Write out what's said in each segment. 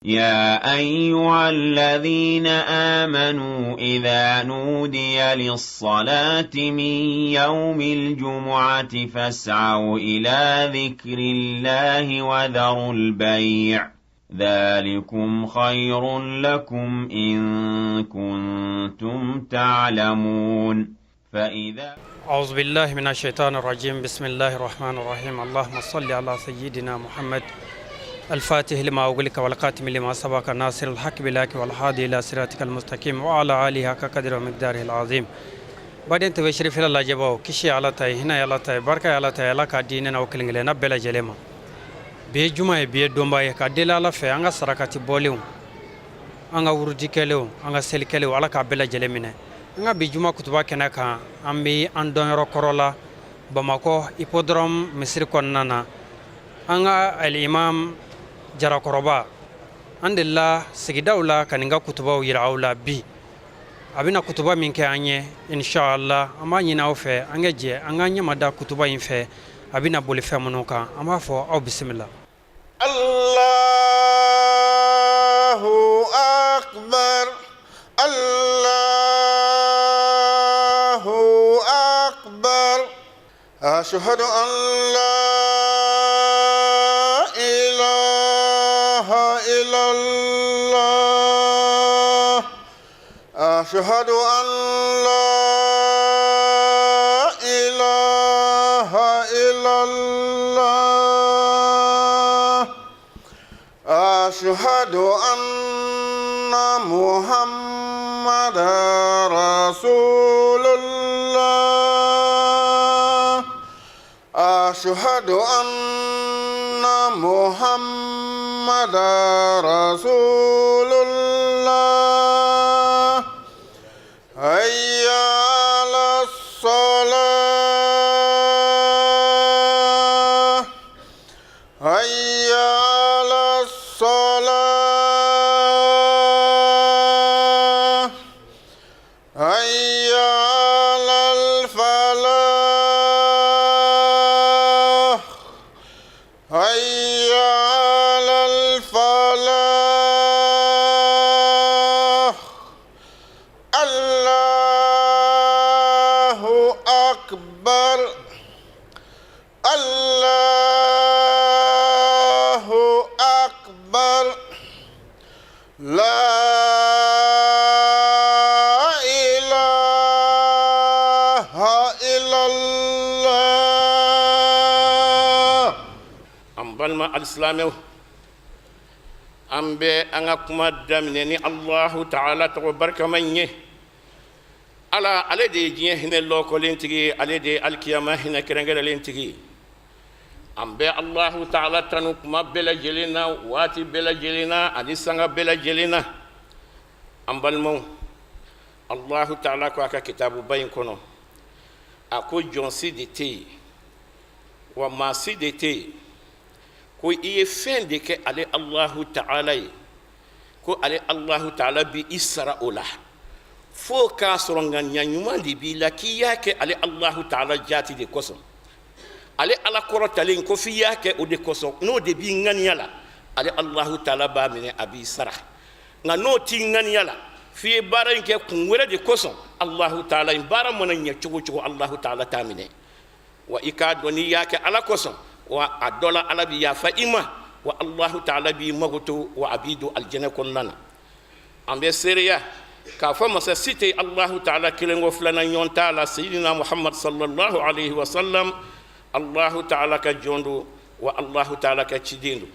يا أيها الذين آمنوا إذا نودي للصلاة من يوم الجمعة فاسعوا إلى ذكر الله وذروا البيع ذلكم خير لكم إن كنتم تعلمون فإذا أعوذ بالله من الشيطان الرجيم بسم الله الرحمن الرحيم اللهم صل على سيدنا محمد الفاتح لما أغلق والقاتم لما سبق ناصر الحق بالحق والهادي إلى صراطك المستقيم وعلى آله حق قدر ومقداره العظيم بعدين تبشر الله جباو كشي على تاي هنا على تاي بركة على تاي على كديننا وكلنا بلا جلما بيجمع بيدومباي كدل على في عنga سرقة بوليو عنga ورودي كليو عنga سل كليو على كبلا جلمنا عنga بيجمع كتبا كنا كا أمي أندون ركورولا بماكو إبودروم مصر كوننا عنga الإمام jarakoroba andilla sigidawla kaninga kutubaw yirawla bi abina kutuba min ke anye inshallah ama nyina ofe angeje anganya mada kutuba infe abina boli femunuka ama fo aw bismillah Allahu akbar Allahu akbar ashhadu an la أشهد أن لا إله إلا الله أشهد أن محمد رسول الله أشهد أن محمد رسول الله حي على الصلاة حي على الصلاة حي على الفلاح حي على الفلاح الله أكبر الله أكبر لا إله إلا الله أمبالما الإسلامي أمبي أنكم الدمني الله تعالى تبارك مني ala ale de diɲɛ hinɛ lɔkɔlentigi ale de alikiyama hinɛ kɛrɛnkɛrɛnlentigi an bɛ Allahu Ta'ala tanu kuma bɛɛ lajɛlen na waati bɛɛ lajɛlen na ani sanga bɛɛ lajɛlen na an balimaw Allahu Ta'ala ko a ka kitabuba in kɔnɔ a ko jɔnsi de tɛ yen wa maasi de tɛ yen ko i ye fɛn de kɛ ale Allahu Ta'ala ye ko ale Allahu Ta'ala bi i sara o la fo k'a sɔrɔ ŋaniya ɲuman de b'i la k'i y'a kɛ ale Allahu Ta'ala jaati de kosɔn ale ala kɔrɔtalen ko f'i y'a kɛ o de kosɔn n'o de b'i ŋaniya la ale Allahu Ta'ala b'a minɛ a b'i sara nka n'o t'i ŋaniya la f'i ye baara in kɛ kun wɛrɛ de kosɔn Allahu Ta'ala in baara mana ɲɛ cogo cogo Allahu Ta'ala t'a minɛ wa i k'a dɔn n'i y'a kɛ ala kosɔn wa a dɔ la ala bi yafa i ma wa Allahu Ta'ala b'i mago to wa a b'i don alijɛnɛ kɔnɔna na an bɛ seereya k'a fɔ masa si tɛ Allahu Ta'ala kelen ko filanan ɲɔgɔn t'a la Sayyidina Muhammad sallallahu alaihi wa sallam Allahu Ta'ala ka jɔn do wa Allahu Ta'ala ka ciden do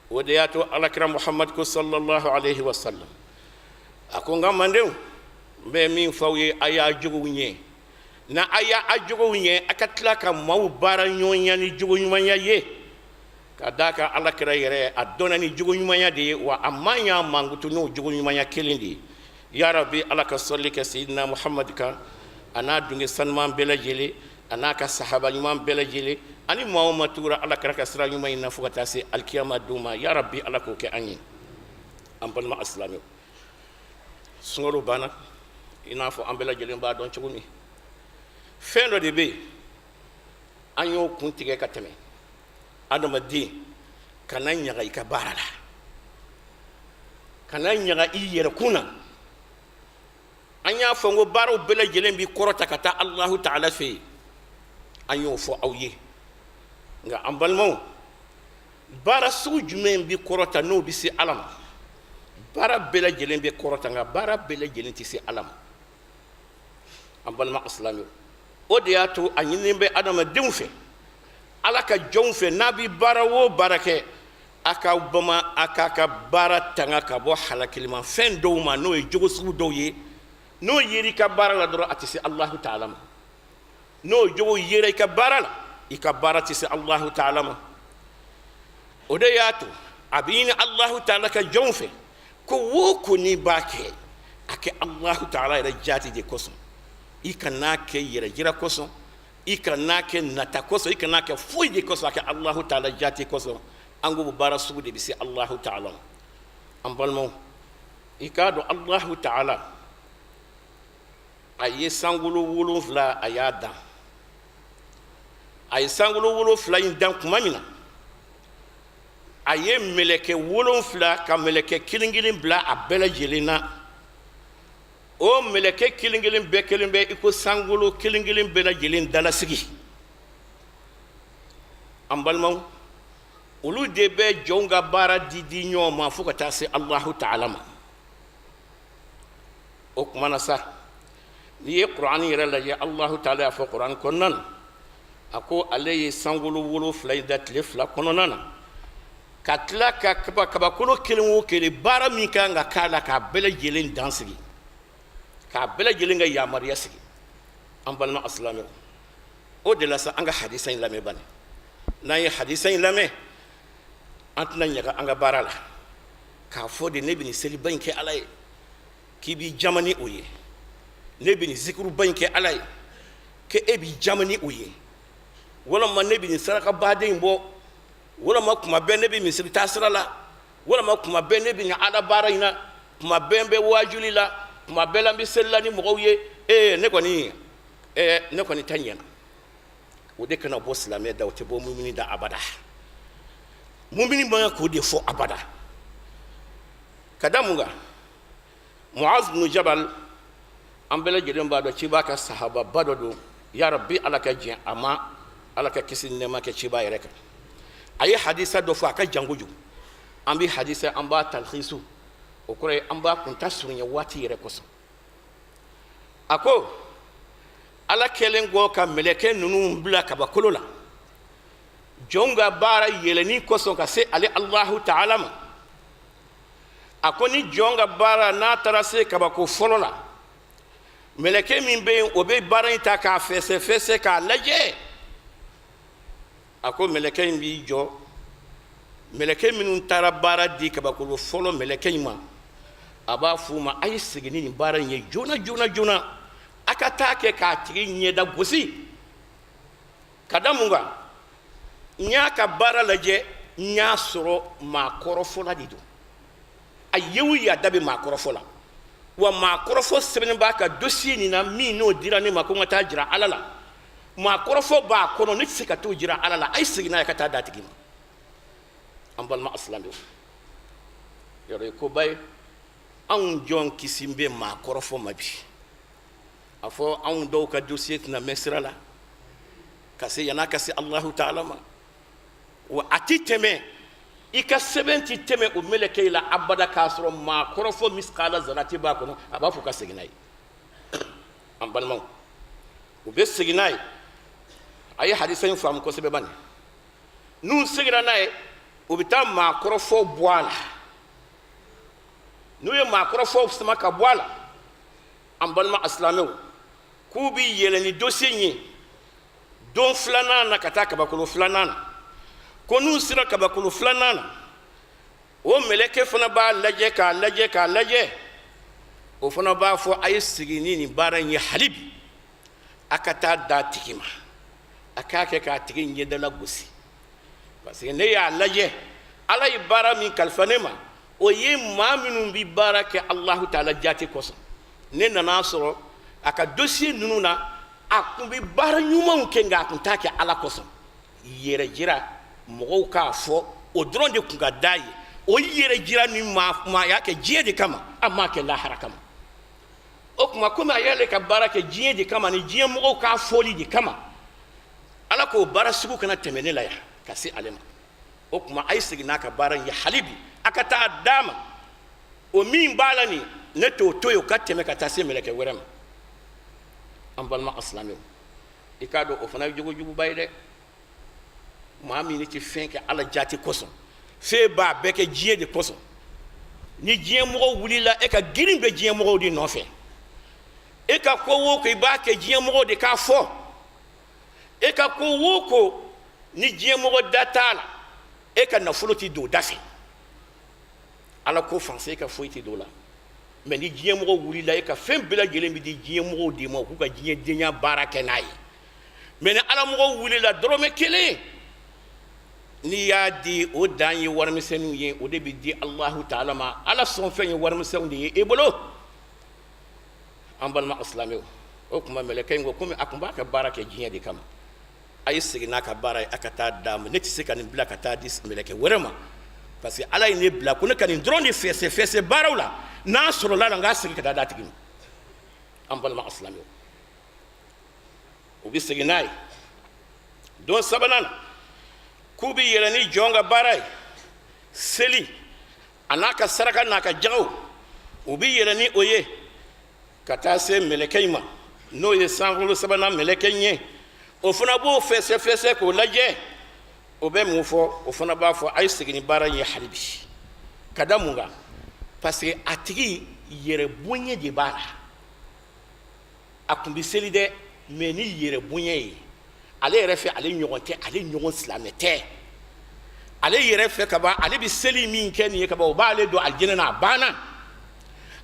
o de y'a to alakira Muhammad ko sallallahu alaihi wa sallam a ko n ka mandenw n bɛ min f'aw ye a y'a jogow ɲɛ na a y'a jogow ɲɛ a ka tila ka maaw baara ɲɔgɔnya ni jogo ɲumanya ye ka d'a kan alakira yɛrɛ a dɔnna ni jogo ɲumanya de ye wa a man y'a mankutu n'o jogo ɲumanya kelen de ye ya rabbi ala ka sɔli kɛ Sayyidina Muhammad kan a n'a dunke sanuman bɛɛ lajɛlen a n'a ka sahaba ɲuman bɛɛ lajɛlen ani maa o maa tugura alakira ka sira ɲuman in na fo ka taa se alikiyama don ma ya rabbi ala k'o kɛ an ye an balima alisilamɛw sunkalo banna i n'a fɔ an bɛɛ lajɛlen b'a dɔn cogo min fɛn dɔ de bɛ yen an y'o kun tigɛ ka tɛmɛ adamaden kana ɲaga i ka baara la kana nyaga i yere kuna anya fongo baro bela jelen bi korota kata Allah ta'ala fe anyo fo awye nga ambalmo bara su jumen bi korota no bi si alam bara bela jelen bi korota nga bara bela jelen ti si alam ambalma islami o de yato anyini be adama demfe alaka jonfe nabi bara wo barake aka bama aka ka bara tanga ka bo halakilima fen do ma no e jogo su do ye no yiri ka bara la doro atisi Allah ta'ala no jogo yiri ka bara la ika bara tisi Allah ta'ala o de yato abini Allah ta'ala ka jonfe ko wo ko ni bake ake Allah ta'ala ira jati de koso ikana ke yira jira koso ikana ke nata koso ikana ke fuide koso ake Allah ta'ala jati koso angu bara suude bisi Allah ta'ala ambalmo ikado Allah ta'ala aye sangulu wulu fla ayada aye sangulu wulu fla indan kumamina aye meleke wulu fla ka meleke kilingilin bla abela jelina o meleke kilingilin be kelimbe iko sangulu kilingilin bela jelin dalasigi ambalmo ulu de be jonga bara didi nyoma fuka tasi Allah ta'ala ma o kumana sa ni qur'ani yara la ya Allah ta'ala fa qur'an konnan ako alayhi sangulu wulu flaydat lifla kononana katla ka kaba kulo kilmu kele bara mi ka nga kala ka bela jelen dansigi ka bela jelen ga ya mariya sigi ambalma aslami o de la sa anga hadisan lame bane na yi hadisan lame antna nyaga anga barala ka fode ne bini seli banke alay ki bi jamani oye ne bini zikru banke alay ke ebi jamani oye wala ma ne bini saraka bade mbo wala ma kuma be ne bi misri tasrala wala ma kuma be ne bini ala barayna kuma bembe wajulila kuma belambi sellani mogoye ne koni tanyana wode kana bo islamé dawte bo mumini da abada mumini ma ko de fo abada kadamunga Muaz ibn Jabal ambele jedem bado ci baka sahaba bado do ya rabbi alaka jin ama alaka kisin ne ma ke ci baye rek ayi hadisa do fa ka janguju ambi hadisa amba talkhisu o kore amba kunta sunya wati rek ko ako ala kelen go ka meleke nunu bla ka bakolola jonga bara yeleni koson ka se ali Allah ta'ala ma akoni jonga bara na tarase ka bako folola meleke min be o be bara ita ka fese ka laje ako meleke mi jo meleke min tara bara di ka bako folo meleke ma aba fuma ay sigini ni bara nye jona akata ke ka tigi nyeda gosi kadamunga nya ka bara laje nya soro ma korofola dido ayewu ya dabe ma korofola wa ma korofo seben ba ka dossier ni na mi no dira ni ma ko ngata jira alala ma korofo ba kono ni sika to jira alala ay sigina ka ta datigi ambal ma aslam yore ko bay an jon kisimbe ma korofo mabi afo an do ka dossier na mesrala kasi yana kasi Allah ta'ala ma wa atiteme ika 70 teme o meleke ila abada kasro ma korofo miskala zarati ba kono abafu ka siginai ambalmo o be siginai ay hadisan fam ko sebe bane nun sigira nay o bitam ma korofo boala nu ye ma korofo sama ka boala ambalma aslamew kubi yeleni dossier ni don flana na kataka bakolo flana konu sira kabakolo flana o meleke fana ba laje ka o fana ba fo ay sigini ni baran ya halib akata datikima akake ka tigi nyeda la gosi parce que ne ya laje alay bara min kalfanema o ye maminu bi barake Allah ta'ala jati koso ne nana soro aka dossier nununa akumbi bara nyuma kenga kuntake ala koso yere jira mogo ka fo o dron de kunga dai o yɛrɛ jira ni maa y'a kɛ diɲɛ de kama a m'a kɛ lahara kama o kuma komi a y'ale ka baara kɛ diɲɛ de kama ni diɲɛ mɔgɔw k'a fɔli de kama ala k'o baara sugu kana tɛmɛ ne la yan ka se ale ma o kuma a ye segin n'a ka baara in ye hali bi a ka taa d'a ma o min b'a la nin ne t'o to yen o ka tɛmɛ ka taa se mɛlɛkɛ wɛrɛ ma an balima alisilamɛw i k'a dɔn o fana ye jogojuguba ye dɛ maa min tɛ fɛn kɛ ala jaati kosɔn f'e b'a bɛɛ kɛ diɲɛ de kosɔn ni diɲɛ mɔgɔw wulila e ka girin bɛ diɲɛ mɔgɔw de nɔfɛ e ka ko o ko i b'a kɛ diɲɛ mɔgɔw de k'a fɔ e ka ko o ko ni diɲɛ mɔgɔ da t'a la e ka nafolo tɛ don da fɛ ala ko fanse e ka foyi tɛ don o la mɛ ni diɲɛ mɔgɔ wulila e ka fɛn bɛɛ lajɛlen bɛ di diɲɛ mɔgɔw de ma u k'u ka diɲɛ denya baara kɛ n'a ye mɛ ni ala mɔgɔw wulila dɔrɔmɛ kelen n'i y'a di o dan ye warimisɛnninw ye o de bɛ di alahu taala ma ala sɔn fɛn ye warimisɛnw de ye e bolo an balima alisilamɛw o tuma mɛlɛkɛ in ko komi a tun b'a ka baara kɛ diɲɛ de kama a ye segin n'a ka baara ye a ka taa d'a ma ne tɛ se ka nin bila ka taa di mɛlɛkɛ wɛrɛ ma parce que ala ye ne bila ko ne ka nin dɔrɔn de fɛsɛ baaraw la n'a sɔrɔla la n k'a segin ka taa d'a tigi ma an balima alisilamɛw u bɛ segin n'a ye don sabanan na k'u bɛ yɛlɛ ni jɔn ka baara ye seli a n'a ka saraka n'a ka jagaw u bɛ yɛlɛ ni o ye ka taa se mɛlɛkɛ in ma n'o ye sankolo sabanan mɛlɛkɛ in ye o fana b'o fɛsɛ k'o lajɛ o bɛ mun fɔ o fana b'a fɔ a ye segin ni baara in ye hali bi ka da mun kan parce que a tigi yɛrɛ bonya de b'a la a tun bɛ seli dɛ mais ni yɛrɛ bonya ye ale yɛrɛ fɛ ale ɲɔgɔn tɛ ale ɲɔgɔn silamɛ tɛ ale yɛrɛ fɛ ka ban ale bɛ seli min kɛ nin ye ka ban o b'ale don alijinɛ na a banna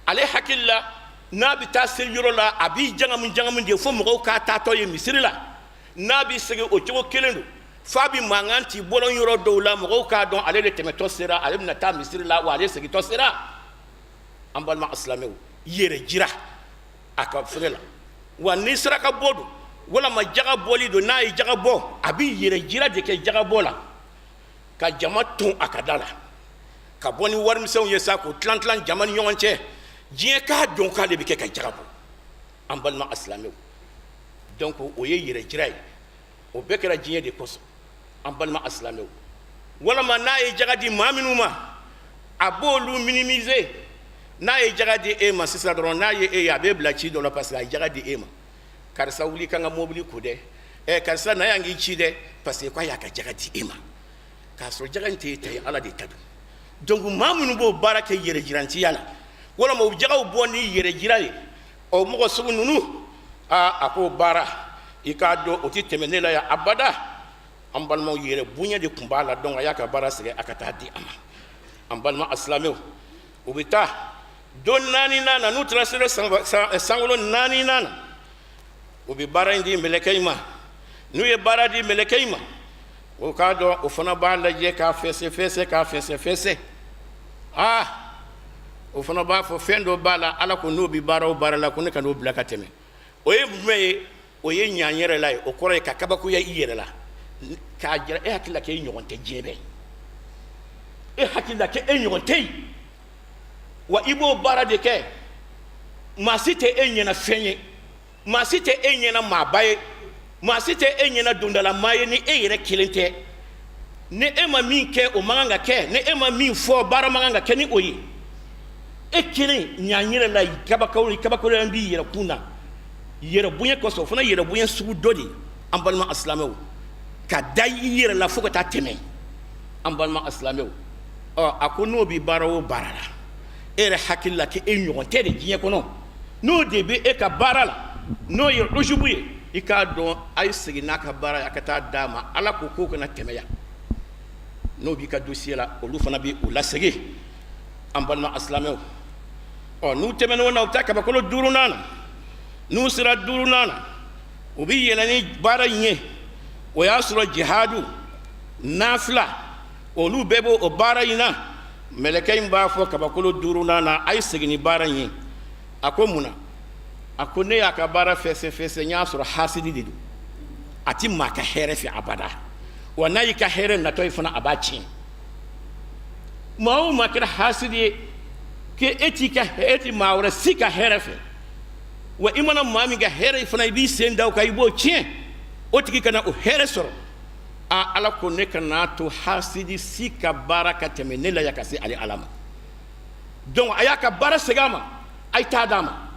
ale hakili la n'a bɛ taa seli yɔrɔ la a b'i jagamu de fo mɔgɔw k'a taatɔ ye misiri la n'a bɛ segin o cogo kelen don f'a bɛ mankan ci bɔlɔn yɔrɔ dɔw la mɔgɔw k'a dɔn ale de tɛmɛtɔ sera ale bɛna taa misiri la wa ale segintɔ sera an balima alisilamɛw yɛrɛ jira a ka fɛrɛ la wa ni saraka bɔ don walama jaga bɔli don n'a ye jaga bɔ a bɛ yɛrɛ jira de kɛ jaga bɔ la ka jama ton a ka da la ka bɔ ni warimisɛnw ye sa k'o tilan jama ni ɲɔgɔn cɛ diɲɛ k'a dɔn k'ale bɛ kɛ ka jaga bɔ an balima alisilamɛw donc o ye yɛrɛ jira ye o bɛɛ kɛra diɲɛ de kosɔn an balima alisilamɛw walama n'a ye jaga di maa minnu ma a b'olu minimiser n'a ye jaga di e ma sisan dɔrɔn n'a ye e ye a bɛ bila ci dɔ la parce que a ye jaga di e ma karisa wuli kan ka mobili ko dɛ karisa na y'an k'i ci dɛ parce que k'a y'a ka jaga di e ma k'a sɔrɔ jaga in t'e ta ye ala de ta don donc maa minnu b'o baara kɛ yɛrɛ jirantiya la walama o jagaw bɔ ni yɛrɛ jira ye o mɔgɔ sugu ninnu a k'o baara i k'a dɔn o tɛ tɛmɛ ne la yan abada an balimaw yɛrɛ bonya de tun b'a la donc a y'a ka baara sɛgɛn a ka taa di a ma an balima alisilamɛw u bɛ taa don naaninan na n'u taara sera sankolo naaninan na u bɛ baara in di mɛlɛkɛ in ma n'u ye baara di mɛlɛkɛ in ma o k'a dɔn o fana b'a lajɛ k'a fɛsɛ o fana b'a fɔ fɛn dɔ b'a la ala ko n'o bɛ baara o baara la ko ne ka n'o bila ka tɛmɛ o ye jumɛn ye o ye ɲan yɛrɛ la ye o kɔrɔ ye ka kabakoya i yɛrɛ la k'a jira e hakili la k'e ɲɔgɔn tɛ diɲɛ bɛɛ e hakili la k'e ɲɔgɔn tɛ yen wa i b'o baara de kɛ maa si tɛ e ɲɛna fɛn ye maa si tɛ e ɲɛna maaba ye maa si tɛ e ɲɛna dondalamaa ye ni e yɛrɛ kelen tɛ ni e ma min kɛ o man kan ka kɛ ni e ma min fɔ baara man kan ka kɛ ni o ye e kelen ɲan yɛrɛ la kabakawlen b'i yɛrɛ kun na yɛrɛ bonya kosɔn o fana yɛrɛ bonya sugu dɔ de an balima alisilamɛw ka da i yɛrɛ la fo ka taa tɛmɛ an balima alisilamɛw a ko n'o bɛ baara o baara la e yɛrɛ hakili la k'e ɲɔgɔn tɛ de diɲɛ kɔnɔ n'o de bɛ e ka baara la n'o ye ujubu ye i k'a dɔn a ye segin n'a ka baara ye a ka taa d'a ma ala ko k'o kana tɛmɛ yan n'o b'i ka dossier la olu fana bɛ o lasegin an balima alisilamɛw n'u tɛmɛn'o na u bɛ taa kabakolo 5nan na n'u sera 5nan na u bɛ yɛlɛn ni baara in ye o y'a sɔrɔ jihadu nafila olu bɛɛ b'o o baara in na mɛlɛkɛ in b'a fɔ kabakolo 5nan na a ye segin ni baara in ye a ko mun na a ko ne y'a ka baara fɛsɛ n y'a sɔrɔ hasidi de don a ti maa ka hɛrɛ fɛ abada wa n'a y'i ka hɛrɛ natɔ ye fana a b'a tiɲɛ mao makra hasidi ke etika eti mawra sika herafe wa imana mami ga here fana bi senda ka ibo chien otiki kana o here soro a ala ko ne kana to hasidi sika baraka temenela yakasi ali alama donc ayaka bara segama ay tadama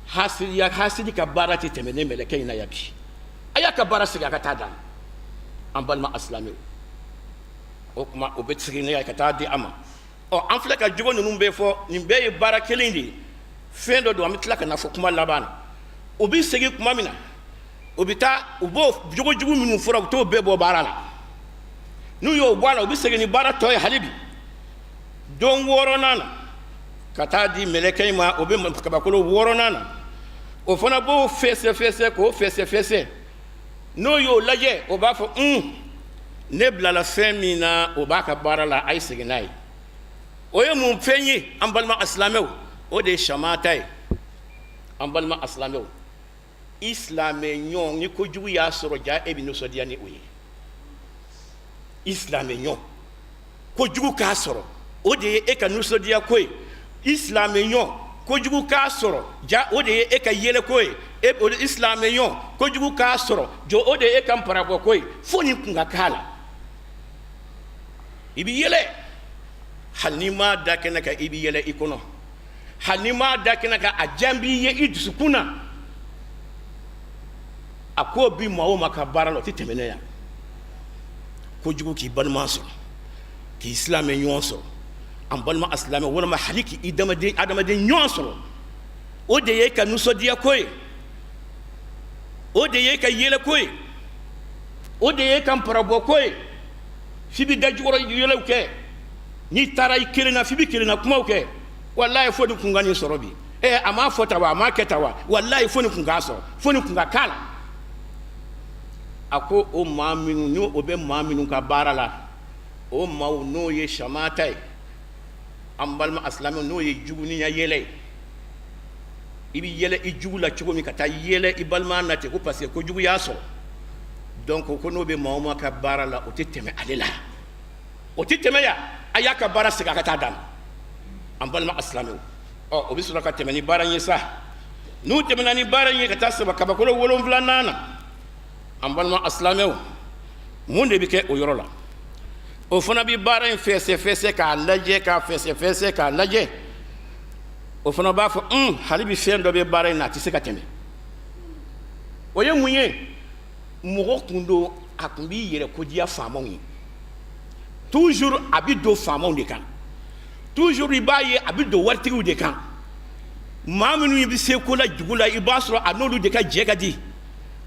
hasidi ka bara temene meleke ina yaki ayaka bara sega ka tadama ambalma aslami o kuma o betri ne ayaka tadi ama o anfle ka jugo nunu be fo ni be bara kelindi fendo do amitla kana fo kuma labana o bi segi kuma mina o bita o bo jugo minu fora to be bo bara la nu yo bwana o bi segi ni bara toy halibi don woro nana kata di meleke ma o be kabakolo woro nana o fana bo fese ko fese no yo laje o ba fo ne bla la femina o ba ka bara la ay signai o ye mun fenyi ambalma aslamew o de shamatay ambalma aslamew islame nyon ni ko jugu ya soro ja e bi no so dia ni oye islame nyon ko jugu ka soro o de e ka no so dia koy islame nyon ko jugu ka soro ja o de e ka yele koy e o islame nyon ko jugu ka soro jo o de e ka mpara koy foni kunga kala ibi yele hanima dakena ka ibi yele ikono hanima dakena ka ajambi ye idusukuna ako bi mawo makabara lo titemene ya ko jugu ki balma so ki islame nyon so ambalma aslame wala ma haliki adama de nyon so o de ye ka nuso dia koy o de ye ka yele koy o de ye ka mpara koy fibi dajuro yele ke ni taray kelena fibi kelena kuma ke wallahi fodi kungani sorobi ama fotawa ama ketawa wallahi foni kunga so foni kunga kala ako o maminu ni o be maminu ka barala o maw no ye shamatay ambalma aslami no ye juguni ya yele ibi yele i jugula chugo mi kata yele ibalma nate ko parce ko jugu ya so donc ko no be mawma ka barala o teteme alela o teteme ya ayaka bara sega kata dam ambalma aslami o bi sura ka temeni baranye sa nu temena ni baranye kata saba ka bakolo wolon vlanana ambalma aslami munde bi ke o yorola o fana bi bara fese ka laje ka fese ka laje o fana ba fo halibi fendo be bara na ti se ka teme o ye munye mugo kundo akumbi yere ko dia famon yi toujours abido famon de kan toujours ibaye abido wartigu de kan maminu bi se ko la jugula ibasro anolu de ka jegadi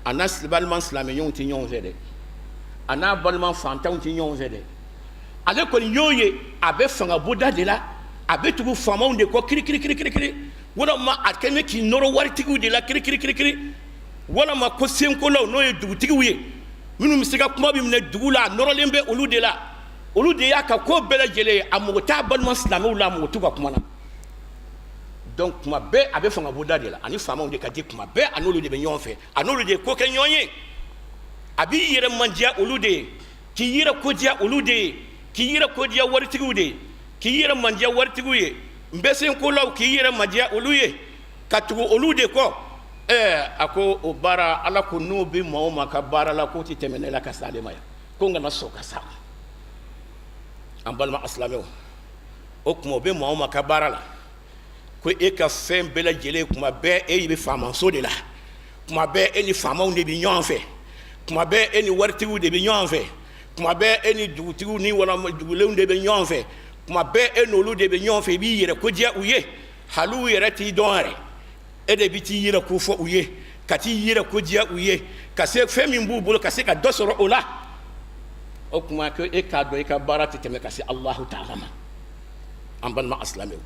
anas balman slamenyon ti nyon zede ana balman fantan ti nyon zede ale ko nyoye abe fanga boda de la abe tugu famon de ko kiri wala ma akene ki noro wartigu de la kiri wala ma ko senko law no ye dugutigi wiye minu misiga kuma bi mine dugula noro lembe olu de la olu de ya ka ko bela jele amugota balman slamu la mutu ka kuma na donc kuma be abe fanga boda de la ani famon de ka di kuma be anolu de be nyon fe anolu de ko ke nyonye abi yere mandia olu de ki yere ko dia olu de ki yere ko dia wartigu de ki yere mandia wartigu ye mbesen ko law ki yere mandia olu ye katugo olu de ko ako o bara ala ko no be mawma ka bara la ko ti temene la ka salema ya ko ngana so ka sa ambalma aslame o kuma be mawma ka bara la ko e ka fem bela jele kuma be e be fama so de la kuma be eni fama on de bi nyon fe kuma be eni wartigu de bi nyon fe kuma be eni dugutigu ni wala dugule de be nyon fe kuma be enolu de be nyon fe bi yere ko dia uye halu yere ti donre ede biti yira ko fo uye kati yira ko dia uye kase femi mbubul kase ka dosoro ola o kuma ko e ka do e ka barati teme kase Allah ta'ala ma amban ma aslame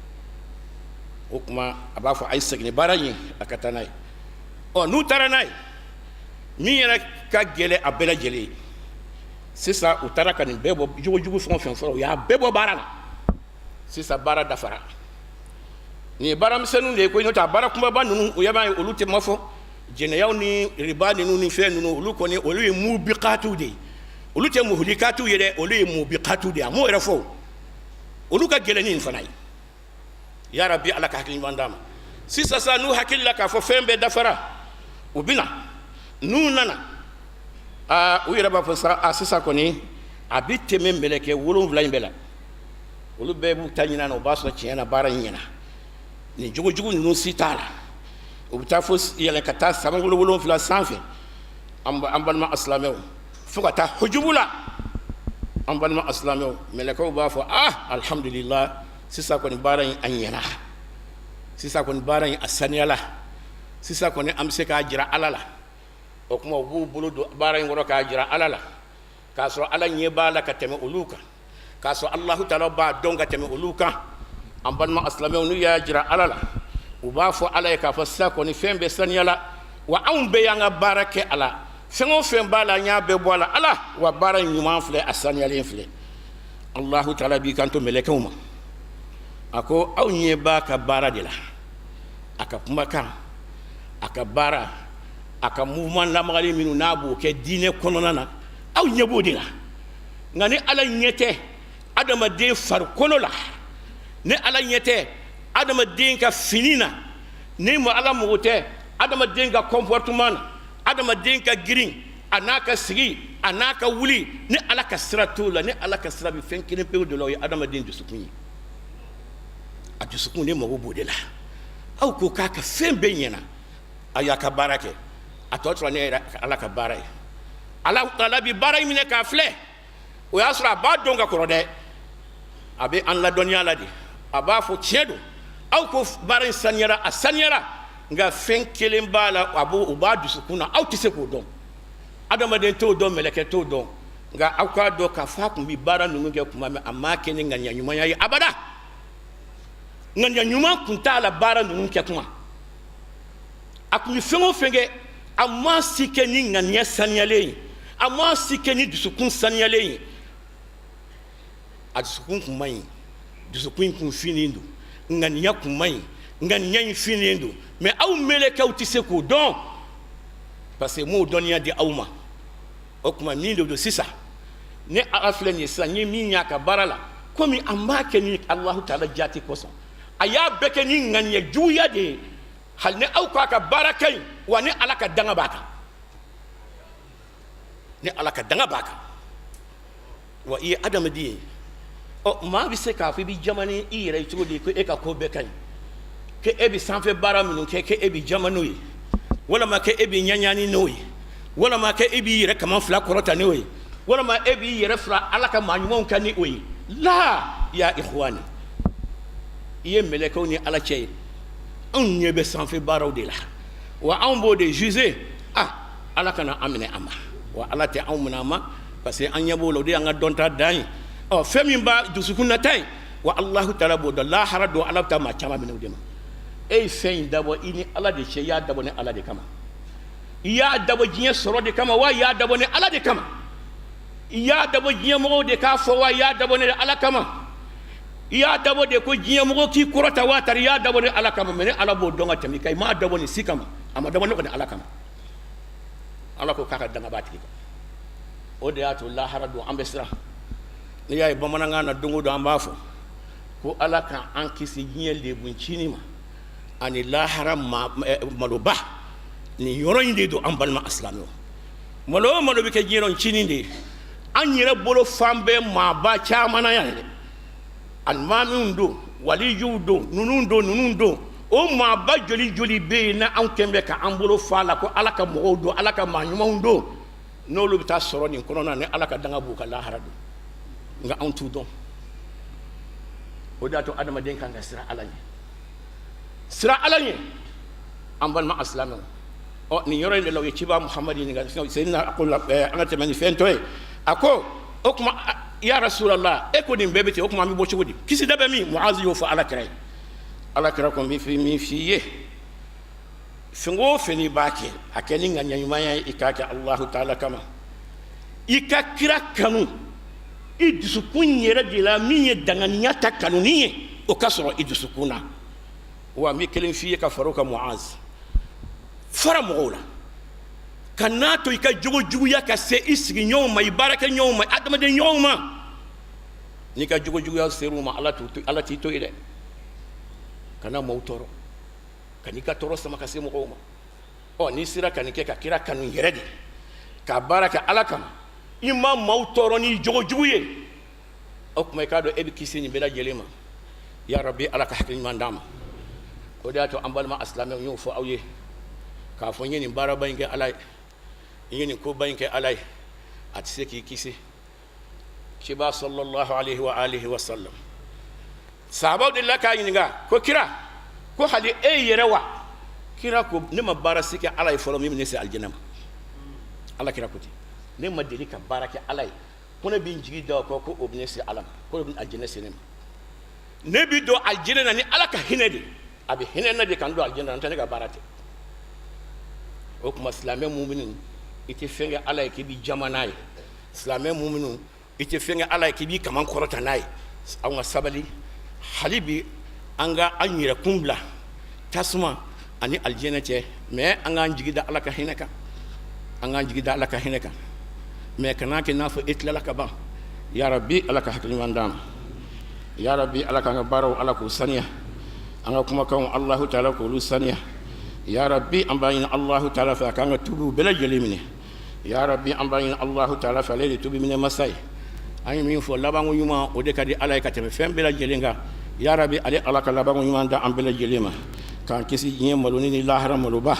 o kuma abafu ay segni barayi akatanay o nu taranay mi yera ka gele abela jele c'est ça o taraka ni bebo jugo fon ya bebo barana c'est ça bara dafara ni baram senu le ko nyota bara kuma ba nunu o yaba olu te mafo jene yaw ni riba ni nunu fe nunu olu ko ni olu e mu biqatu de olu te muhlikatu yede olu e mu biqatu de amo era fo olu ka gɛlɛnin fana ye ya rabbi ala ka hakili ɲuman d'a ma sisan sa n'u hakilila k'a fɔ fɛn bɛɛ dafara u bɛna n'u nana u yɛrɛ b'a fɔ sa sisan kɔni a bɛ tɛmɛ mɛlɛkɛ 7 in bɛɛ la olu bɛɛ b'u ta ɲin'a na u b'a sɔrɔ tiɲɛ na baara in ɲɛna ni jogojugu ninnu si t'a la u bɛ taa fo yɛlɛ ka taa 7 sanfɛ an balima asilamɛw fo ka taa hujubu la an balima asilamɛw mɛlɛkɛw b'a fɔ alhamdulillah sisan kɔni baara in a ɲɛna sisan kɔni baara in a saniyala sisan kɔni an bɛ se k'a jira ala la o kuma u b'u bolo don baara in kɔrɔ k'a jira ala la k'a sɔrɔ ala ɲɛ b'a la ka tɛmɛ olu kan k'a sɔrɔ alahu taala b'a dɔn ka tɛmɛ olu kan an balima asilamɛw n'u y'a jira ala la u b'a fɔ ala ye k'a fɔ sisan kɔni fɛn bɛɛ saniyala wa anw bɛɛ y'an ka baara kɛ a la fɛn o fɛn b'a la an y'a bɛɛ bɔ a la ala wa baara in ɲuman filɛ a saniyalen filɛ alahu taala b'i kanto mɛlɛkɛw ma a ko aw ɲɛ b'a ka baara de la a ka kumakan a ka baara a ka mouvement lamagalen minnu n'a b'o kɛ diinɛ kɔnɔna na aw ɲɛ b'o de la nka ni ala ɲɛ tɛ adamaden farikolo la ni ala ɲɛ tɛ adamaden ka fini na ni mo ala mago tɛ adamaden ka comportement na adamaden ka girin a n'a ka sigi a n'a ka wuli ni ala ka sira t'o la ni ala ka sira bɛ fɛn kelen pewu de la o ye adamaden dusukun ye a dusukun ne mago b'o de la aw ko k'a ka fɛn bɛɛ ɲɛna a y'a ka baara kɛ a tɔ tora ne yɛrɛ ala ka baara ye ala taala bi baara in minɛ k'a filɛ o y'a sɔrɔ a b'a dɔn ka kɔrɔ dɛ a bɛ an ladɔnniya la de a b'a fɔ tiɲɛ don aw ko baara in saniyara a saniyara nka fɛn kelen b'a la o b'a dusukun na aw tɛ se k'o dɔn adamaden t'o dɔn mɛlɛkɛ t'o dɔn nka aw k'a dɔn k'a fɔ a tun bɛ baara ninnu kɛ tuma min a m'a kɛ ni ŋaniya ɲumanya ye abada ŋaniya ɲuman tun t'a la baara ninnu kɛ tuma a tun bɛ fɛn o fɛn kɛ a ma si kɛ ni ŋaniya saniyalen ye a ma si kɛ ni dusukun saniyalen ye a dusukun tun man ɲi dusukun in tun finen don ŋaniya tun man ɲi ŋaniya in finen don mɛ aw mɛlɛkɛw tɛ se k'o dɔn parce que m'o dɔnniya di aw ma o tuma min de don sisan ne ala filɛ nin ye sisan n ye min y'a ka baara la komi a m'a kɛ ni alahu taala jaati kosɔn a y'a bɛɛ kɛ ni ŋaniya juguya de ye hali ni aw k'a ka baara ka ɲi wa ni ala ka danga b'a kan ni ala ka danga b'a kan wa i ye adamaden ye maa bɛ se k'a fɔ i bɛ jama ni i yɛrɛ ye cogo di ko e ka ko bɛɛ ka ɲi ko e bɛ sanfɛ baara minnu kɛ ko e bɛ jama n'o ye walama ko e bɛ ɲaɲani n'o ye walama ko e b'i yɛrɛ kama fila kɔrɔta n'o ye walama e b'i yɛrɛ fila ala ka maa ɲumanw kan ni o ye la ya ikhwani i ye mɛlɛkɛw ni ala cɛ ye anw ɲɛ bɛ sanfɛ baaraw de la wa anw b'o de juger ala kana an minɛ a ma wa ala tɛ anw minɛ a ma parce que an ɲɛ b'o la o de y'an ka dɔnta dan ye fɛn min b'a dusukun nata ye wa alahu taala b'o dɔn lahara don ala bɛ taa maa caman minɛ o de ma e ye fɛn in dabɔ i ni ala de cɛ i y'a dabɔ ni ala de kama i y'a dabɔ diɲɛ sɔrɔ de kama wa i y'a dabɔ ni ala de kama i y'a dabɔ diɲɛ mɔgɔw de k'a fɔ wa i y'a dabɔ ni ala kama i y'a dabɔ de ko diɲɛ mɔgɔ k'i kɔrɔta wa tari i y'a dabɔ ni ala kama mɛ ni ala b'o dɔn ka tɛmɛ i kan i m'a dabɔ ni si kama a ma dabɔ ne kɔni ala kama ala ko k'a ka danga b'a tigi kan o de y'a to lahara don an bɛ siran n'i y'a ye bamanankan na don o don an b'a fɔ ko ala ka an kisi diɲɛ lebuncinin ma ani lahara maloba nin yɔrɔ in de don an balima asilamɛw malo o malo bɛ kɛ diɲɛ ncinin de ye an yɛrɛ bolo fan bɛɛ maaba caman na yan dɛ alimamiw don walijuw don ninnu don o maaba joli joli bɛ yen na anw kɛn bɛ ka an bolo fa la ko ala ka mɔgɔw don ala ka maa ɲumanw don n'olu bɛ taa sɔrɔ nin kɔnɔna na ni ala ka danga b'u ka lahara don nka anw t'u dɔn o de y'a to adamaden kan ka siran ala ɲɛ siran ala ɲɛ an balima asilamɛw nin yɔrɔ in de la u ye ciba muhamadi ɲininka seyidina a ko an ka tɛmɛ ni fɛn tɔ ye a ko o tuma ya rasulallah e ko nin bɛɛ bɛ ten o tuma an bɛ bɔ cogo di kisi da bɛ min muazi y'o fɔ ala kɛra ye ala kɛra ko n bɛ min f'i ye fɛn o fɛn n'i b'a kɛ a kɛ ni ŋaniya ɲumanya ye i k'a kɛ alahu taala kama i ka kira kanu i dusukun yɛrɛ de la min ye danganiya ta kanuni ye o ka sɔrɔ i dusukun na wa n bɛ kelen f'i ye ka fara o kan muazi fara mɔgɔw la ka n'a to i ka jogo juguya ka se i sigiɲɔgɔnw ma i baarakɛɲɔgɔnw ma adamaden ɲɔgɔnw ma ni ka jugu ya seru ma ala ti to ide kana mau toro kani ka toro sama ka se mo ko ma ni sira kani ke ka kira kanu yeredi ka baraka ala kam imam mau toro ni jugu ye o kuma ka do ebi kisi ni bela jelema ya rabbi ala ka hakki mandama o da to ambal ma aslame ñu fo awye ka fo ñeni bara bañke alay ñeni ko bañke alay at seki kisi kiba sallallahu alaihi wa alihi wa sallam sahaba de la ka yinga ko kira ko hali yerewa kira ko ne ma bara seki alay folo mi ne se aljanna ala kira ko ti ne ma deli ka baraka alay ko ne bin jigi da ko obne se alam ko bin aljanna se ne bi do aljanna ni ala ka hinedi abi hinena de kan do aljanna tan ga barate o kuma islamé mu'minin ite fenga alay ke bi jamanay islamé mu'minin ite fenga alay ke bi kaman korota nay awnga sabali halibi anga anyira kumbla tasuma ani aljanna te mais anga jigida alaka hinaka anga jigida alaka hinaka mais kana ke nafa itla laka ba ya rabbi alaka hakli mandam ya rabbi alaka ngabaro alako saniya anga kuma kan Allah ta'ala ko lu saniya ya rabbi ambayina Allah ta'ala fa kan tubu bela jelimine ya rabbi ambayina Allah ta'ala fa lele tubu mine masai ay min fo labangu yuma o de kadi alay kateme fem bela jelinga ya rabbi ali alaka labangu yuma da am bela jelima kan kisi nyemalo ni lahara maluba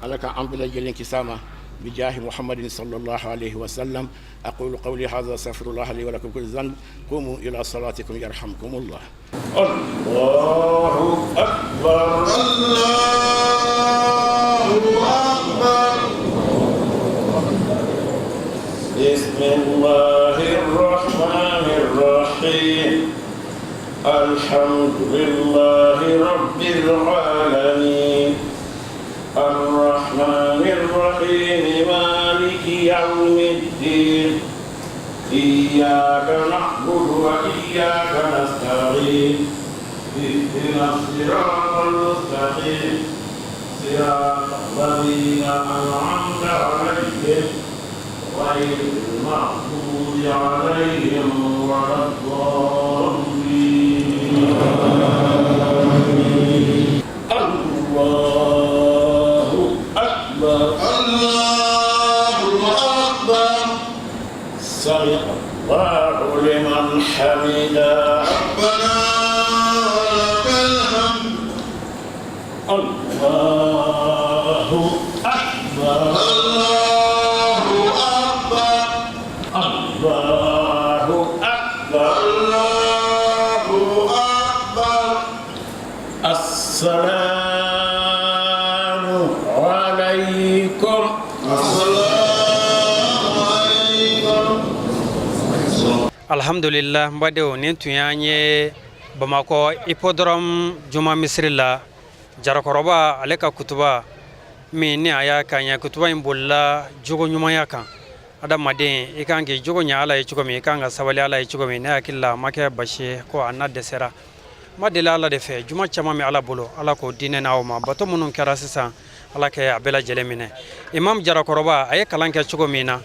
alaka am bela jelin kisama بجاه محمد صلى الله عليه وسلم أقول قولي هذا استغفر الله لي ولكم كل ذنب قوموا إلى صلاتكم يرحمكم الله الله أكبر الله أكبر بسم الله الرحمن الرحيم الحمد لله رب العالمين الرحمن الرحيم مالك يوم الدين إياك نعبد وإياك نستعين اهدنا الصراط المستقيم صراط الذين أنعمت عليهم غير المغضوب عليهم ولا الضالين سمع الله لمن حمده ربنا ولك الحمد الله أكبر الله أكبر الله أكبر الله أكبر السلام عليكم alhamdulillah mbadeo nin tuyanye Bamako hippodrome juma misri la jarakoroba aleka kutuba min ni aya kanya kutuba imbolla jogo nyumaya kan adamaden ikange jogo nya ala yichugo mi kanga sabali ala yichugo mi ne akilla make bashe ko anna desera madela ala de fe juma chama mi ala bolo ala ko dine na o ma bato munun kara sisan ala ke abela jelemine imam jarakoroba ay kalanke chugo mina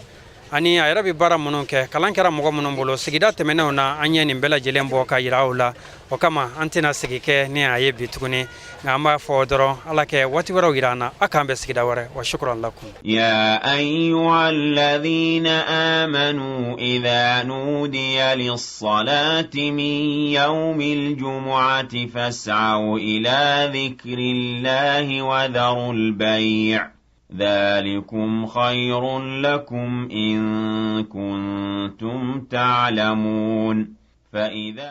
ani ayra bi bara munun ke kalankara mogo munun bolo sigida temena na anye ni bela jelembo ka yiraula o kama antina sigike ni aye bituguni ngamba fodoro alake wati waro girana akambe sigida wore wa shukran lakum ya ayyuhalladhina amanu idha nudiya lis-salati min yawmil jumu'ati fas'au ila dhikrillahi wa dharul bay' ذلكم خير لكم إن كنتم تعلمون فإذا